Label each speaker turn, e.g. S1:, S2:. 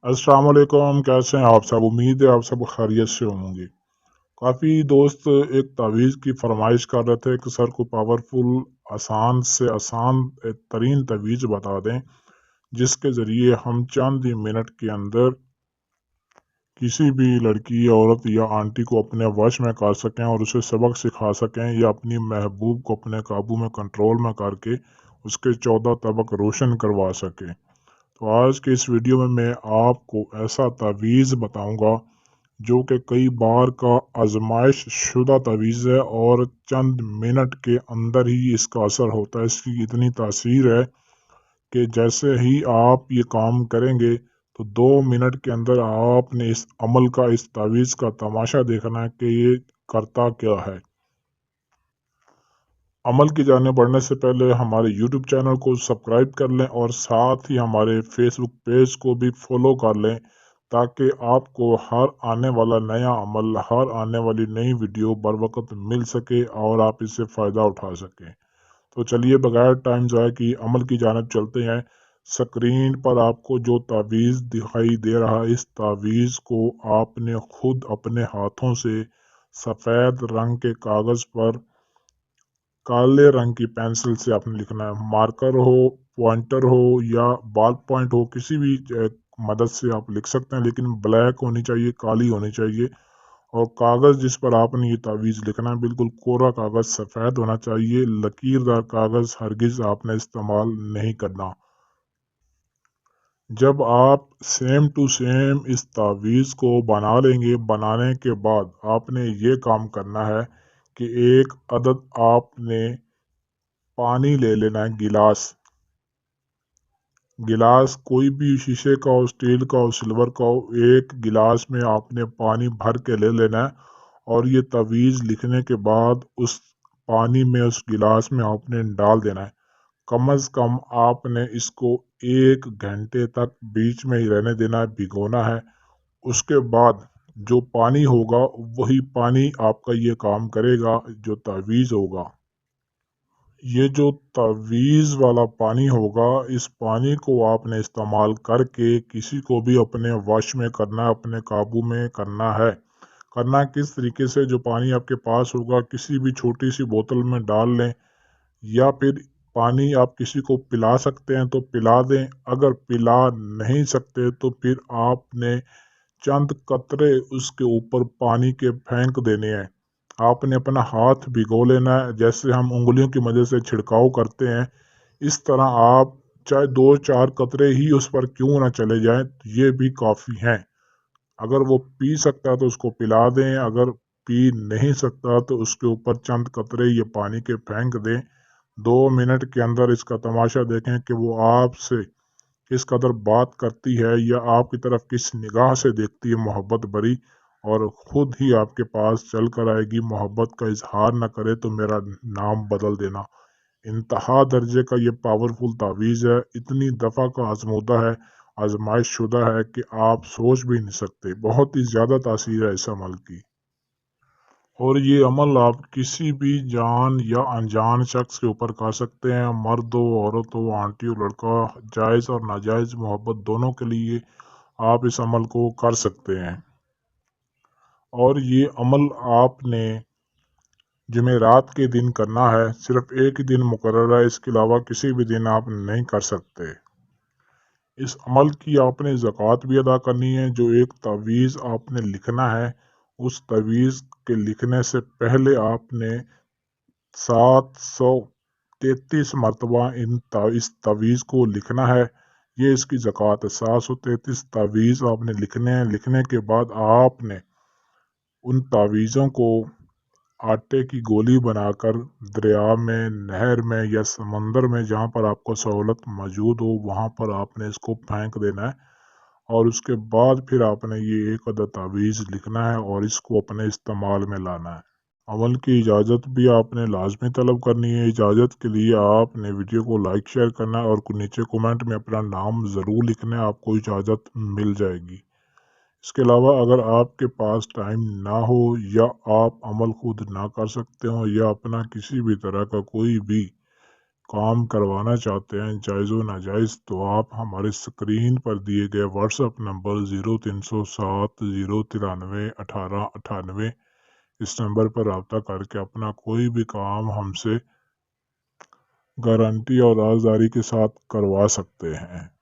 S1: अस्सलाम वालेकुम। कैसे हैं आप सब? उम्मीद है आप सब खैरियत से होंगे। काफ़ी दोस्त एक तावीज़ की फरमाइश कर रहे थे कि सर को पावरफुल आसान से आसान तरीन तावीज़ बता दें जिसके ज़रिए हम चंद ही मिनट के अंदर किसी भी लड़की औरत या आंटी को अपने वश में कर सकें और उसे सबक सिखा सकें या अपनी महबूब को अपने काबू में कंट्रोल में करके उसके 14 तबक रोशन करवा सकें। तो आज के इस वीडियो में मैं आपको ऐसा तावीज़ बताऊंगा जो कि कई बार का आजमाइश शुदा तावीज़ है और चंद मिनट के अंदर ही इसका असर होता है। इसकी इतनी तासीर है कि जैसे ही आप ये काम करेंगे तो 2 मिनट के अंदर आपने इस अमल का, इस तावीज़ का तमाशा देखना है कि ये करता क्या है। अमल की जाने बढ़ने से पहले हमारे यूट्यूब चैनल को सब्सक्राइब कर लें और साथ ही हमारे फेसबुक पेज को भी फॉलो कर लें ताकि आपको हर आने वाला नया अमल, हर आने वाली नई वीडियो बर वक्त मिल सके और आप इससे फ़ायदा उठा सकें। तो चलिए बगैर टाइम ज़ाया किए अमल की जानिब चलते हैं। स्क्रीन पर आपको जो तावीज़ दिखाई दे रहा है, इस तावीज़ को आपने खुद अपने हाथों से सफ़ेद रंग के कागज़ पर काले रंग की पेंसिल से आपने लिखना है। मार्कर हो, पॉइंटर हो या बॉल पॉइंट हो, किसी भी मदद से आप लिख सकते हैं, लेकिन ब्लैक होनी चाहिए, काली होनी चाहिए। और कागज़ जिस पर आपने ये तावीज़ लिखना है बिल्कुल कोरा कागज़, सफ़ेद होना चाहिए। लकीरदार कागज़ हरगिज़ आपने इस्तेमाल नहीं करना। जब आप सेम टू सेम इस तावीज़ को बना लेंगे, बनाने के बाद आपने ये काम करना है कि एक अदद आपने पानी ले लेना है, गिलास। गिलास कोई भी शीशे का हो, स्टील का हो, सिल्वर का हो, एक गिलास में आपने पानी भर के ले लेना है और ये तावीज़ लिखने के बाद उस पानी में, उस गिलास में आपने डाल देना है। कम अज़ कम आपने इसको 1 घंटे तक बीच में ही रहने देना है, भिगोना है। उसके बाद जो पानी होगा वही पानी आपका ये काम करेगा, जो तावीज़ होगा। ये जो तावीज़ वाला पानी होगा, इस पानी को आपने इस्तेमाल करके किसी को भी अपने वश में करना है, अपने काबू में करना है। करना किस तरीके से, जो पानी आपके पास होगा किसी भी छोटी सी बोतल में डाल लें या फिर पानी आप किसी को पिला सकते हैं तो पिला दें। अगर पिला नहीं सकते तो फिर आपने चंद कतरे उसके ऊपर पानी के फेंक देने हैं। आपने अपना हाथ भिगो लेना है, जैसे हम उंगलियों की मदद से छिड़काव करते हैं। इस तरह आप चाहे 2-4 कतरे ही उस पर क्यों ना चले जाएं, ये भी काफ़ी हैं। अगर वो पी सकता है तो उसको पिला दें, अगर पी नहीं सकता तो उसके ऊपर चंद कतरे ये पानी के फेंक दें। 2 मिनट के अंदर इसका तमाशा देखें कि वो आपसे किस कदर बात करती है या आपकी तरफ किस निगाह से देखती है, मोहब्बत भरी, और खुद ही आपके पास चल कर आएगी। मोहब्बत का इजहार न करे तो मेरा नाम बदल देना। इंतहा दर्जे का ये पावरफुल तावीज़ है, इतनी दफ़ा का आजमूदा है, आजमाइश शुदा है कि आप सोच भी नहीं सकते। बहुत ही ज़्यादा तासीर है इस अमल की। और ये अमल आप किसी भी जान या अनजान शख्स के ऊपर कर सकते हैं। मर्द हो, औरत हो, आंटी हो, लड़का। जायज़ और नाजायज़ मोहब्बत दोनों के लिए आप इस अमल को कर सकते हैं। और ये अमल आपने जुमेरात के दिन करना है। सिर्फ एक ही दिन मुकर्रर है, इसके अलावा किसी भी दिन आप नहीं कर सकते। इस अमल की आपने ज़कात भी अदा करनी है। जो एक तावीज़ आपने लिखना है, उस तावीज़ के लिखने से पहले आपने 733 मरतबा इस तावीज़ को लिखना है। ये इसकी ज़कात है। 733 तावीज़ आपने लिखने हैं। लिखने के बाद आपने उन तावीज़ों को आटे की गोली बनाकर दरिया में, नहर में या समंदर में, जहाँ पर आपको सहूलत मौजूद हो, वहाँ पर आपने इसको फेंक देना है। और उसके बाद फिर आपने ये एक अदद तावीज़ लिखना है और इसको अपने इस्तेमाल में लाना है। अमल की इजाज़त भी आपने लाजमी तलब करनी है। इजाज़त के लिए आपने वीडियो को लाइक शेयर करना है और नीचे कमेंट में अपना नाम ज़रूर लिखना है, आपको इजाज़त मिल जाएगी। इसके अलावा अगर आपके पास टाइम ना हो या आप अमल खुद ना कर सकते हो या अपना किसी भी तरह का कोई भी کام کروانا چاہتے ہیں جائز و ناجائز، تو آپ ہمارے اسکرین پر دیے گئے واٹس ایپ نمبر 0307 093 1898 اس نمبر پر رابطہ کر کے اپنا کوئی بھی کام ہم سے گارنٹی اور رازداری کے ساتھ کروا سکتے ہیں۔